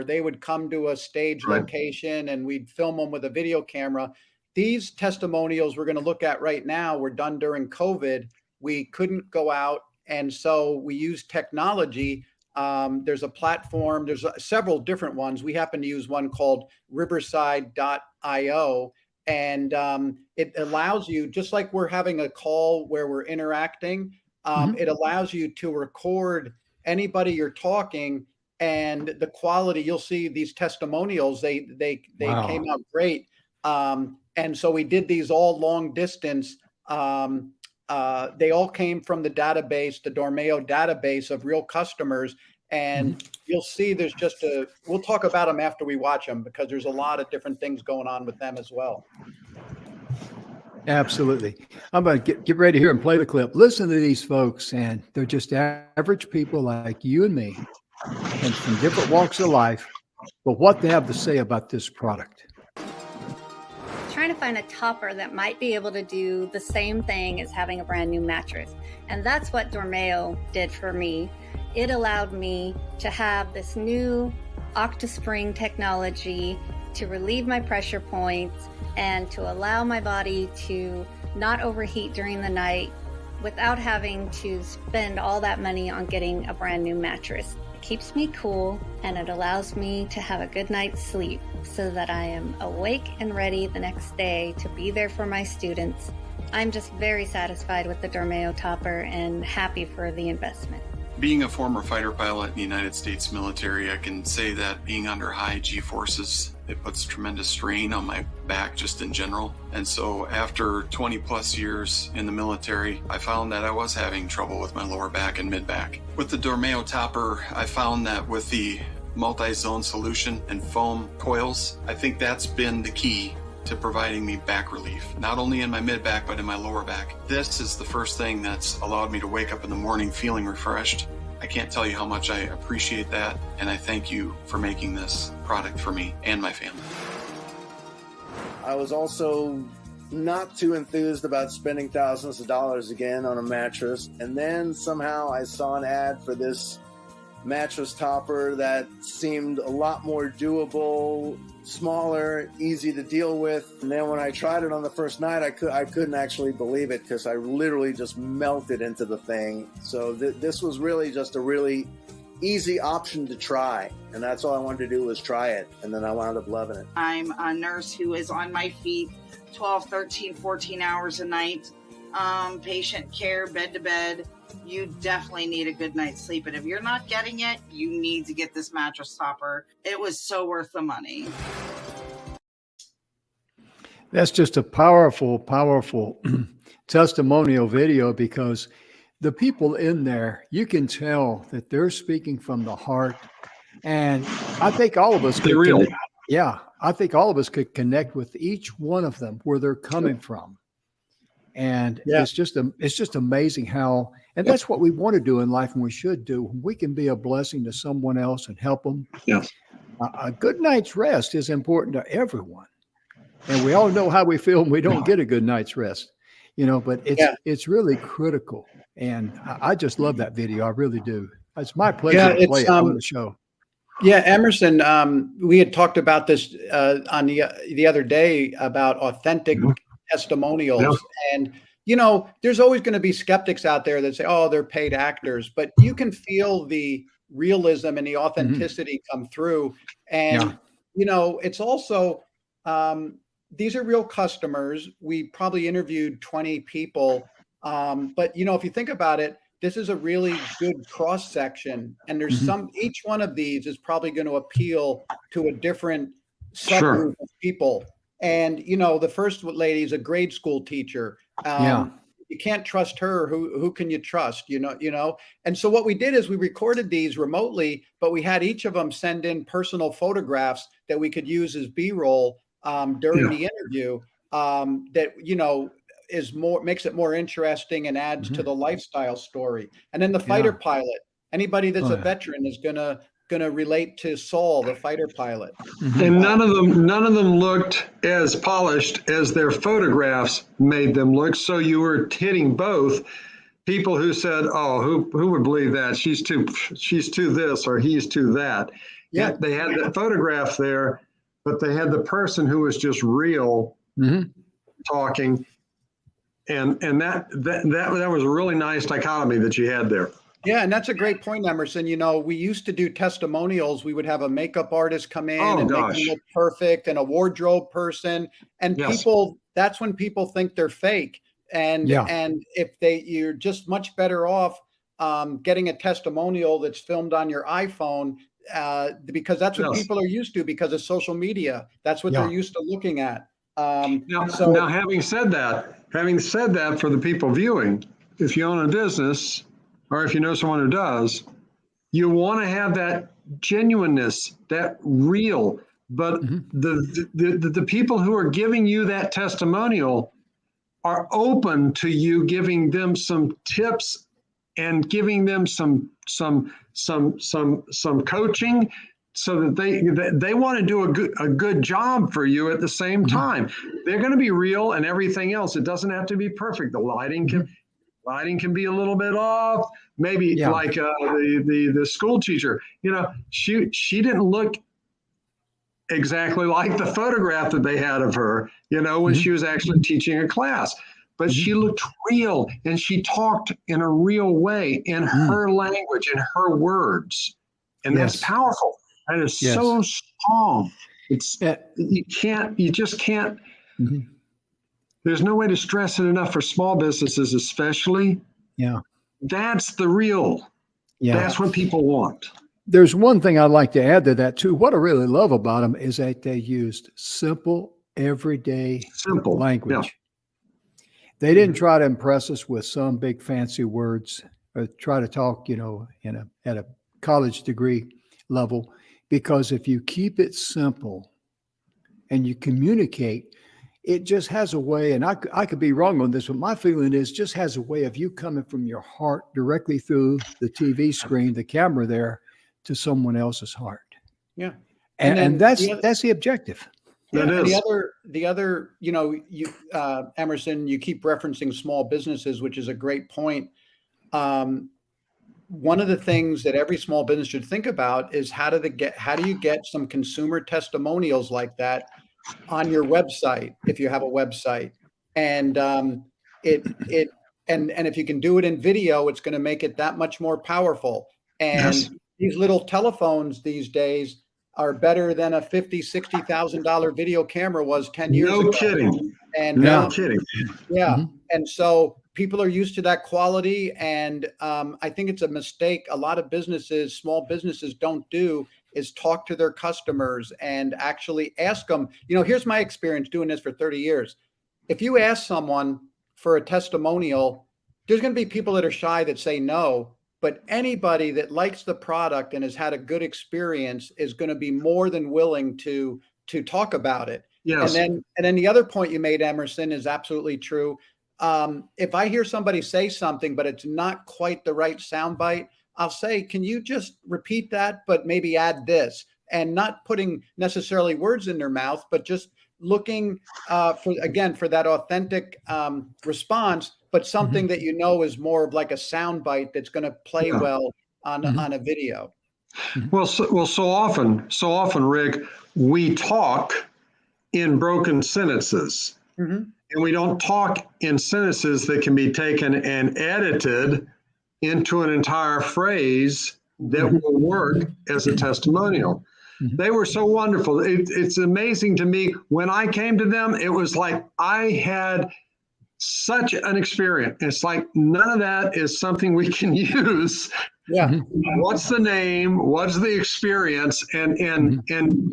Speaker 3: they would come to a stage location, and we'd film them with a video camera. These testimonials we're going to look at right now were done during COVID. We couldn't go out, and so we used technology. There's a platform. There's several different ones. We happen to use one called riverside.io, and it allows you, just like we're having a call where we're interacting, it allows you to record anybody you're talking, and the quality, you'll see these testimonials, they came out great. And so we did these all long distance. They all came from the database, the Dormeo database of real customers. And you'll see there's we'll talk about them after we watch them, because there's a lot of different things going on with them as well.
Speaker 1: Absolutely. I'm going to get ready here and play the clip. Listen to these folks, and they're just average people like you and me, and from different walks of life, but what they have to say about this product.
Speaker 9: Trying to find a topper that might be able to do the same thing as having a brand new mattress. And that's what Dormeo did for me. It allowed me to have this new OctaSpring technology to relieve my pressure points and to allow my body to not overheat during the night without having to spend all that money on getting a brand new mattress. It keeps me cool, and it allows me to have a good night's sleep so that I am awake and ready the next day to be there for my students. I'm just very satisfied with the Dormeo topper and happy for the investment.
Speaker 10: Being a former fighter pilot in the United States military, I can say that being under high G-forces, it puts tremendous strain on my back just in general. And so after 20 plus years in the military, I found that I was having trouble with my lower back and mid-back. With the Dormeo topper, I found that with the multi-zone solution and foam coils, I think that's been the key to providing me back relief, not only in my mid-back, but in my lower back. This is the first thing that's allowed me to wake up in the morning feeling refreshed. I can't tell you how much I appreciate that, and I thank you for making this product for me and my family.
Speaker 11: I was also not too enthused about spending thousands of dollars again on a mattress, and then somehow I saw an ad for this mattress topper that seemed a lot more doable, smaller, easy to deal with. And then when I tried it on the first night, I couldn't actually believe it, because I literally just melted into the thing. So this was really just a really easy option to try, and that's all I wanted to do was try it, and then I wound up loving it.
Speaker 12: I'm a nurse who is on my feet 12, 13, 14 hours a night, patient care, bed to bed. You definitely need a good night's sleep, and if you're not getting it, you need to get this mattress topper. It was so worth the money.
Speaker 1: That's just a powerful, powerful testimonial video, because the people in there, you can tell that they're speaking from the heart. And I think all of us could connect. Yeah, I think all of us could connect with each one of them where they're coming from. And it's just amazing how, and that's what we want to do in life, and we should do. We can be a blessing to someone else and help them.
Speaker 2: Yes.
Speaker 1: A good night's rest is important to everyone. And we all know how we feel when we don't get a good night's rest, but it's really critical. And I just love that video. I really do. It's my pleasure to play it on the show.
Speaker 3: Yeah, Emerson, we had talked about this on the other day about authentic testimonials. And, there's always going to be skeptics out there that say, oh, they're paid actors, but you can feel the realism and the authenticity come through. And, it's also, these are real customers. We probably interviewed 20 people. But, if you think about it, this is a really good cross section, and there's each one of these is probably going to appeal to a different subgroup of people. And the first lady is a grade school teacher. You can't trust her. Who can you trust? And so what we did is we recorded these remotely, but we had each of them send in personal photographs that we could use as B-roll during the interview. That makes it more interesting and adds to the lifestyle story. And then the fighter pilot, anybody that's a veteran is gonna relate to Saul, the fighter pilot.
Speaker 2: And none of them looked as polished as their photographs made them look. So you were hitting both people who said, "Oh, who would believe that? She's too this or he's too that."
Speaker 3: Yeah,
Speaker 2: they had the photograph there, but they had the person who was just real talking. And that was a really nice dichotomy that you had there.
Speaker 3: Yeah, and that's a great point, Emerson. We used to do testimonials. We would have a makeup artist come in and make them look perfect, and a wardrobe person. And that's when people think they're fake. And if you're just much better off getting a testimonial that's filmed on your iPhone, because that's what people are used to because of social media. That's what they're used to looking at.
Speaker 2: Now, having said that, for the people viewing, if you own a business or if you know someone who does, you want to have that genuineness, that real. But the people who are giving you that testimonial are open to you giving them some tips and giving them some coaching, so that they want to do a good job for you at the same time. They're going to be real and everything else. It doesn't have to be perfect. The lighting can be a little bit off. Maybe like the school teacher. She didn't look exactly like the photograph that they had of her. When she was actually teaching a class. But she looked real, and she talked in a real way, in her language, in her words, and that's powerful. That is so strong. You just can't. There's no way to stress it enough for small businesses, especially.
Speaker 1: Yeah.
Speaker 2: That's the real. Yeah. That's what people want.
Speaker 1: There's one thing I'd like to add to that too. What I really love about them is that they used simple, everyday language. Yeah. They didn't try to impress us with some big fancy words or try to talk, at a college degree level. Because if you keep it simple and you communicate, it just has a way, and I could be wrong on this, but my feeling is just has a way of you coming from your heart directly through the TV screen, the camera there, to someone else's heart.
Speaker 3: Yeah.
Speaker 1: And that's the objective.
Speaker 3: Yeah, and the other, you Emerson, you keep referencing small businesses, which is a great point. One of the things that every small business should think about is how do you get some consumer testimonials like that on your website if you have a website, and if you can do it in video, it's going to make it that much more powerful. And these little telephones these days are better than a $50,000-$60,000 video camera was 10 years ago.
Speaker 2: No kidding.
Speaker 3: And
Speaker 2: no kidding.
Speaker 3: Yeah. And so people are used to that quality. And I think it's a mistake a lot of businesses, small businesses, don't do is talk to their customers and actually ask them. Here's my experience doing this for 30 years. If you ask someone for a testimonial, there's going to be people that are shy that say no. But anybody that likes the product and has had a good experience is going to be more than willing to talk about it.
Speaker 2: Yes.
Speaker 3: And then the other point you made, Emerson, is absolutely true. If I hear somebody say something, but it's not quite the right soundbite, I'll say, can you just repeat that, but maybe add this? And not putting necessarily words in their mouth, but just looking for that authentic response, but something that is more of like a sound bite that's going to play well on a video.
Speaker 2: Well, so often, Rick, we talk in broken sentences.
Speaker 3: Mhm.
Speaker 2: And we don't talk in sentences that can be taken and edited into an entire phrase that will work as a testimonial. They were so wonderful. It's amazing to me. When I came to them, it was like I had such an experience. It's like none of that is something we can use.
Speaker 3: Yeah.
Speaker 2: What's the name? What's the experience? And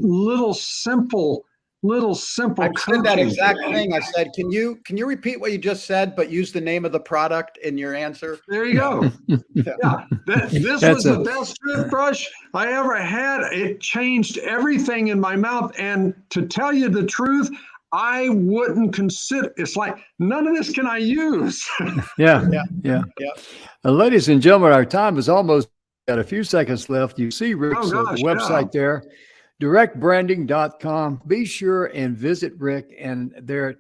Speaker 2: little simple
Speaker 3: I said that
Speaker 2: coaching.
Speaker 3: exact thing. I said, can you repeat what you just said, but use the name of the product in your answer?
Speaker 2: There you go. Yeah, this
Speaker 1: That's
Speaker 2: was the best toothbrush I ever had. It changed everything in my mouth. And to tell you the truth, I wouldn't consider. It's like none of this can I use.
Speaker 1: Yeah. Ladies and gentlemen, our time is almost got a few seconds left. You see Rick's website there, directbranding.com. Be sure and visit Rick and they're at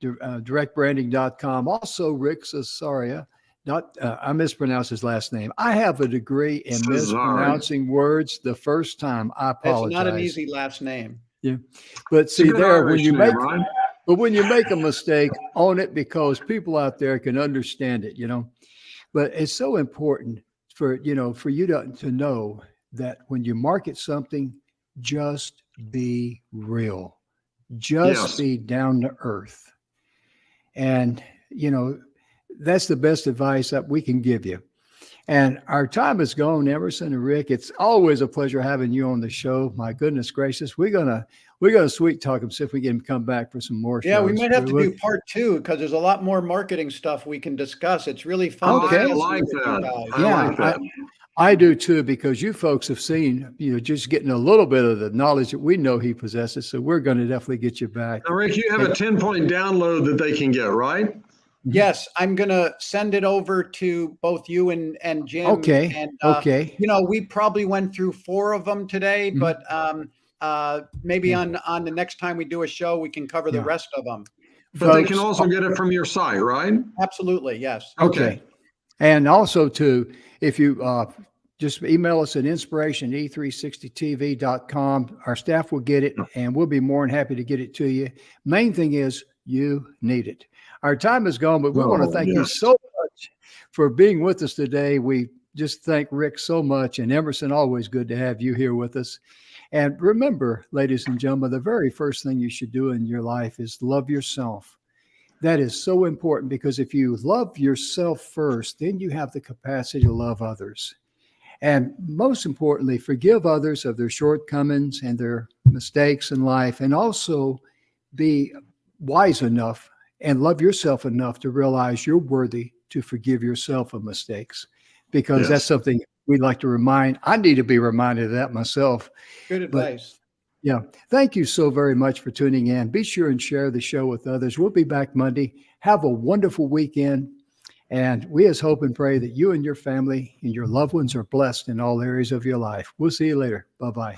Speaker 1: directbranding.com. Also, Rick Cesari. I mispronounced his last name. I have a degree in mispronouncing words the first time. I apologize.
Speaker 3: It's not an easy last name.
Speaker 1: Yeah. But see there, when you make a mistake, own it, because people out there can understand it, But it's so important for you to know that when you market something, just be real. Just be down to earth. And, that's the best advice that we can give you. And our time is gone, Emerson and Rick. It's always a pleasure having you on the show. My goodness gracious. We're gonna sweet talk him, see if we can come back for some more shows.
Speaker 3: Yeah, we might have to do part 2 because there's a lot more marketing stuff we can discuss. It's really fun.
Speaker 2: I like that.
Speaker 1: Yeah,
Speaker 2: I like that.
Speaker 1: I do too, because you folks have seen, just getting a little bit of the knowledge that we know he possesses. So we're going to definitely get you back.
Speaker 2: Now, Rick, you have a 10-point download that they can get, right?
Speaker 3: Yes, I'm going to send it over to both you and Jim.
Speaker 1: Okay.
Speaker 3: And,
Speaker 1: Okay.
Speaker 3: we probably went through 4 of them today, but maybe on the next time we do a show, we can cover the rest of them.
Speaker 2: But they can also get it from your site, right?
Speaker 3: Absolutely. Yes.
Speaker 1: Okay. And also too, if you just email us at inspiratione360tv.com. Our staff will get it and we'll be more than happy to get it to you. Main thing is you need it. Our time is gone, but we want to thank you so much for being with us today. We just thank Rick so much, and Emerson, always good to have you here with us. And remember, ladies and gentlemen, the very first thing you should do in your life is love yourself. That is so important, because if you love yourself first, then you have the capacity to love others. And most importantly, forgive others of their shortcomings and their mistakes in life, and also be wise enough and love yourself enough to realize you're worthy to forgive yourself of mistakes, because that's something we'd like to remind. I need to be reminded of that myself.
Speaker 3: Good advice.
Speaker 1: Yeah. Thank you so very much for tuning in. Be sure and share the show with others. We'll be back Monday. Have a wonderful weekend. And we just hope and pray that you and your family and your loved ones are blessed in all areas of your life. We'll see you later. Bye-bye.